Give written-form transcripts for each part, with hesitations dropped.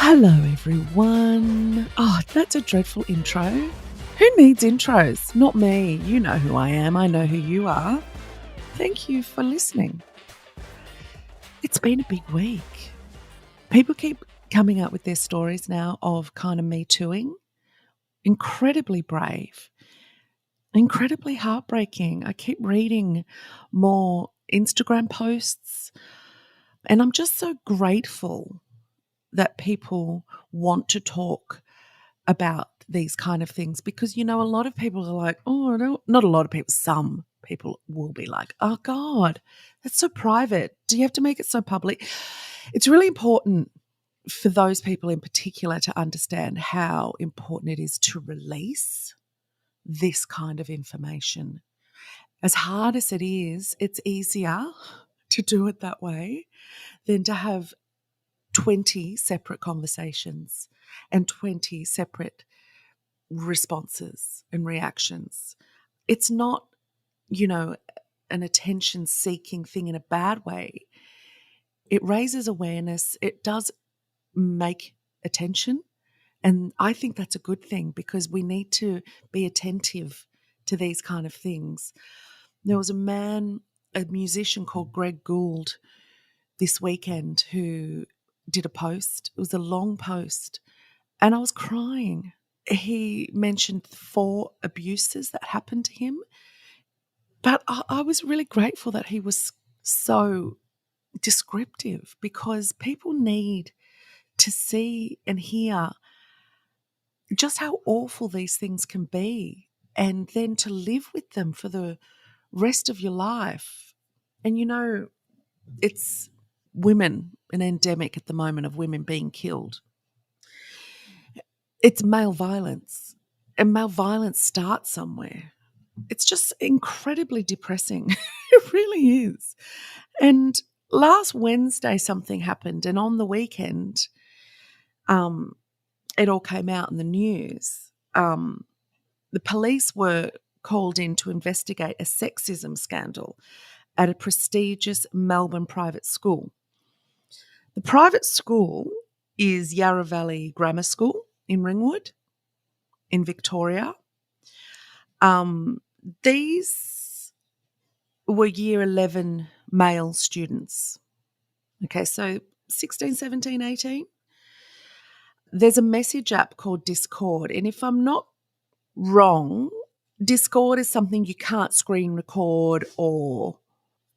Hello, everyone. Oh, that's a dreadful intro. Who needs intros? Not me. You know who I am. I know who you are. Thank you for listening. It's been a big week. People keep coming up with their stories now of kind of Me Tooing. Incredibly brave. Incredibly heartbreaking. I keep reading more Instagram posts, and I'm just so grateful that people want to talk about these kind of things because, a lot of people are like, oh, no, not a lot of people, some people will be like, oh, God, that's so private. Do you have to make it so public? It's really important for those people in particular to understand how important it is to release this kind of information. As hard as it is, it's easier to do it that way than to have 20 separate conversations and 20 separate responses and reactions. It's not, an attention-seeking thing in a bad way. It raises awareness. It does make attention. And I think that's a good thing because we need to be attentive to these kind of things. There was a musician called Greg Gould this weekend who did a post. It was a long post and I was crying. He mentioned 4 abuses that happened to him, but I was really grateful that he was so descriptive because people need to see and hear just how awful these things can be and then to live with them for the rest of your life. And, it's an endemic at the moment of women being killed. It's male violence, and male violence starts somewhere. It's just incredibly depressing. It really is. And last Wednesday something happened, and on the weekend it all came out in the news. The police were called in to investigate a sexism scandal at a prestigious Melbourne private school. The private school is Yarra Valley Grammar School in Ringwood in Victoria. These were year 11 male students. Okay, so 16, 17, 18. There's a message app called Discord, and if I'm not wrong, Discord is something you can't screen record or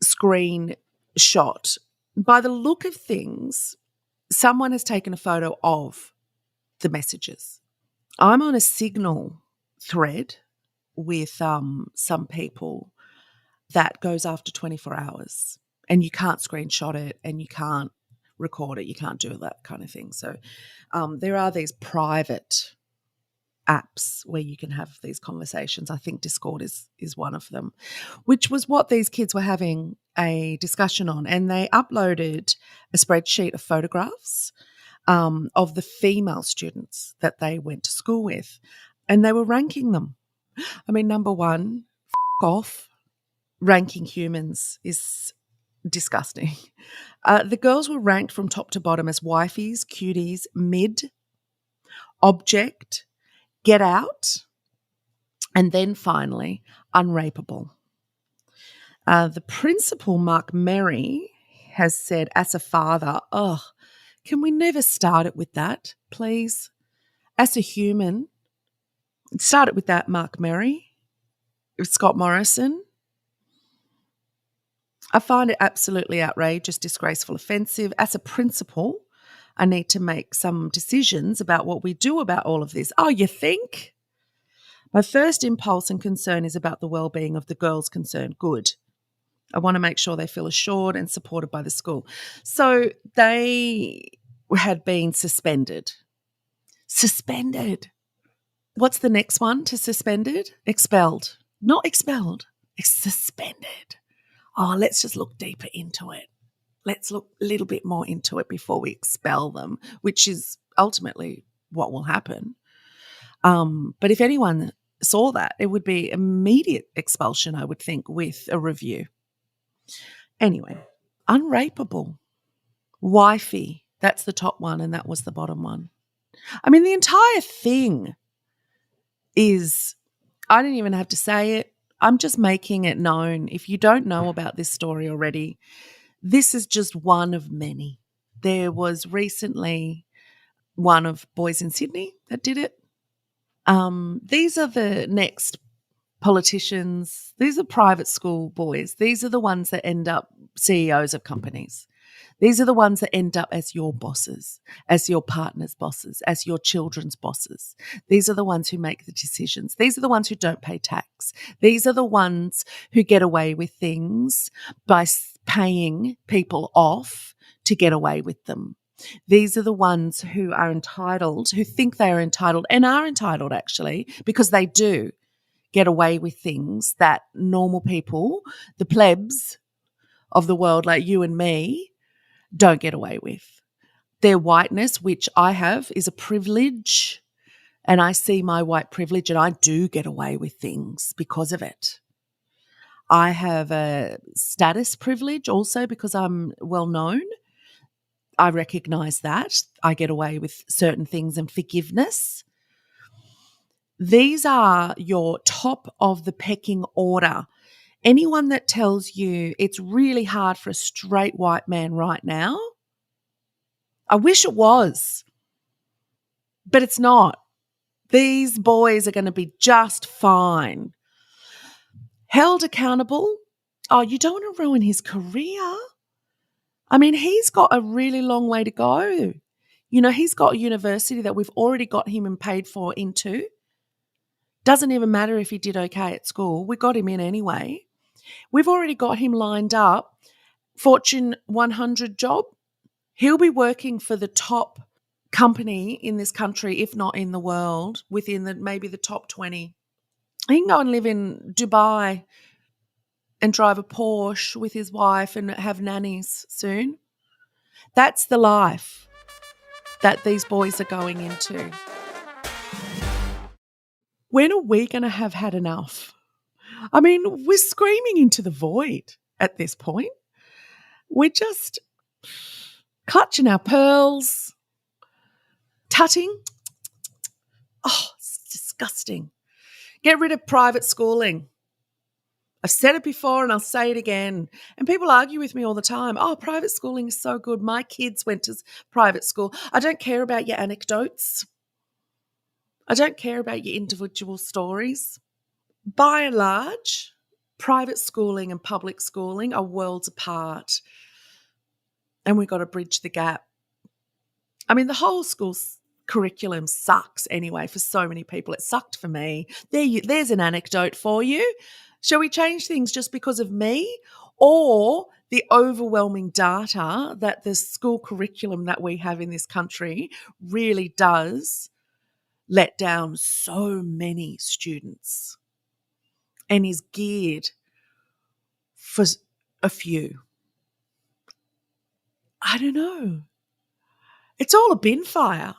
screenshot. By the look of things, someone has taken a photo of the messages. I'm on a Signal thread with some people that goes after 24 hours and you can't screenshot it and you can't record it. You can't do that kind of thing. So there are these private apps where you can have these conversations. I think Discord is one of them, which was what these kids were having a discussion on. And they uploaded a spreadsheet of photographs of the female students that they went to school with, and they were ranking them. I mean, number 1, off. Ranking humans is disgusting. The girls were ranked from top to bottom as wifeys, cuties, mid, object, get out, and then finally, unrapeable. The principal, Mark Merry, has said, as a father, can we never start it with that, please? As a human, start it with that, Mark Merry. Scott Morrison. I find it absolutely outrageous, disgraceful, offensive. As a principal, I need to make some decisions about what we do about all of this. Oh, you think? My first impulse and concern is about the well-being of the girls concerned. Good. I want to make sure they feel assured and supported by the school. So they had been suspended. Suspended. What's the next one to suspended? Expelled. Not expelled. It's suspended. Oh, let's just look deeper into it. Let's look a little bit more into it before we expel them, which is ultimately what will happen. But if anyone saw that, it would be immediate expulsion, I would think, with a review. Anyway, unrapeable, wifey, That's the top one, and that was the bottom one. I mean, the entire thing is, I didn't even have to say it. I'm just making it known. If you don't know about this story already, this is just one of many. There was recently one of boys in Sydney that did it. These are the next politicians. These are private school boys. These are the ones that end up CEOs of companies. These are the ones that end up as your bosses, as your partner's bosses, as your children's bosses. These are the ones who make the decisions. These are the ones who don't pay tax. These are the ones who get away with things by paying people off to get away with them. These are the ones who are entitled, who think they are entitled and are entitled actually, because they do get away with things that normal people, the plebs of the world like you and me, don't get away with. Their whiteness, which I have, is a privilege, and I see my white privilege and I do get away with things because of it. I have a status privilege also because I'm well known. I recognise that. I get away with certain things and forgiveness. These are your top of the pecking order. Anyone that tells you it's really hard for a straight white man right now, I wish it was, but it's not. These boys are going to be just fine. Held accountable. Oh, you don't want to ruin his career. I mean, he's got a really long way to go. You know, he's got a university that we've already got him and paid for into. Doesn't even matter if he did okay at school. We got him in anyway. We've already got him lined up. Fortune 100 job. He'll be working for the top company in this country, if not in the world, within maybe the top 20. He can go and live in Dubai and drive a Porsche with his wife and have nannies soon. That's the life that these boys are going into. When are we going to have had enough? I mean, we're screaming into the void at this point. We're just clutching our pearls, tutting. Oh, it's disgusting. Get rid of private schooling. I've said it before and I'll say it again. And people argue with me all the time. Oh, private schooling is so good. My kids went to private school. I don't care about your anecdotes. I don't care about your individual stories. By and large, private schooling and public schooling are worlds apart. And we've got to bridge the gap. I mean, the whole school curriculum sucks anyway for so many people. It sucked for me. There's an anecdote for you. Shall we change things just because of me, or the overwhelming data that the school curriculum that we have in this country really does let down so many students and is geared for a few? I don't know. It's all a bin fire.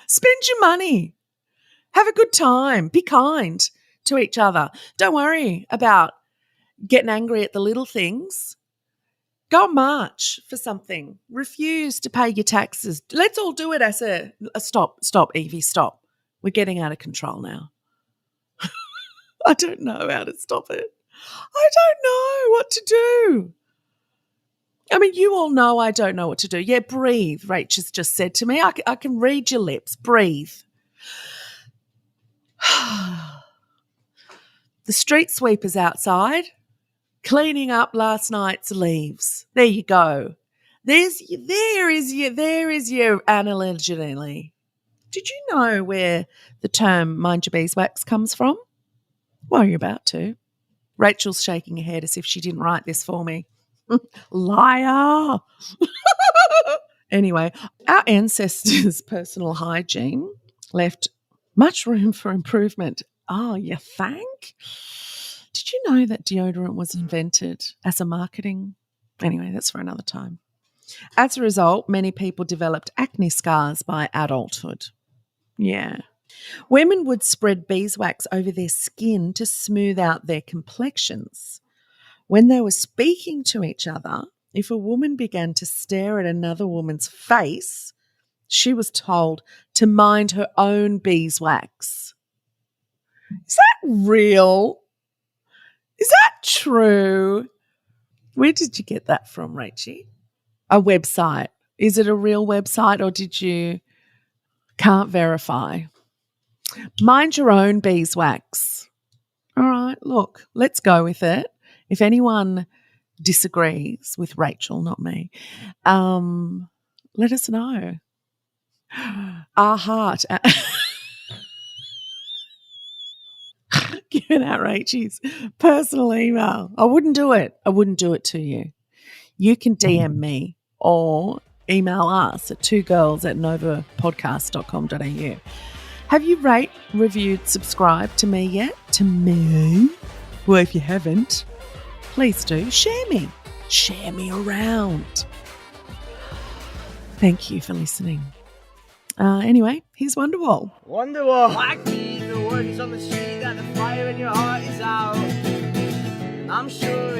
Spend your money. Have a good time. Be kind to each other. Don't worry about getting angry at the little things. Go and march for something. Refuse to pay your taxes. Let's all do it as a stop, Yvie, stop. We're getting out of control now. I don't know how to stop it. I don't know what to do. I mean, you all know I don't know what to do. Yeah, breathe, Rachel's just said to me. I can read your lips. Breathe. The street sweeper's outside cleaning up last night's leaves. There you go. There is your analogy. Did you know where the term mind your beeswax comes from? Well, you're about to. Rachel's shaking her head as if she didn't write this for me. Liar. Anyway, our ancestors' personal hygiene left much room for improvement. Oh, you think? Did you know that deodorant was invented as a marketing? Anyway, that's for another time. As a result, many people developed acne scars by adulthood. Yeah. Women would spread beeswax over their skin to smooth out their complexions. When they were speaking to each other, if a woman began to stare at another woman's face, she was told to mind her own beeswax. Is that real? Is that true? Where did you get that from, Rachie? A website. Is it a real website or did you... Can't verify. Mind your own beeswax. All right, look, let's go with it. If anyone disagrees with Rachael, not me, let us know. Our Hart. Giving out Rachie's personal email. I wouldn't do it. I wouldn't do it to you. You can DM me or email us at twogirls@novapodcast.com.au. Have you reviewed, subscribed to me yet? To me? Well, if you haven't, please do. Share me. Share me around. Thank you for listening. Anyway, here's Wonderwall. Wonderwall. Like me, the word is on the street that the fire in your heart is out. I'm sure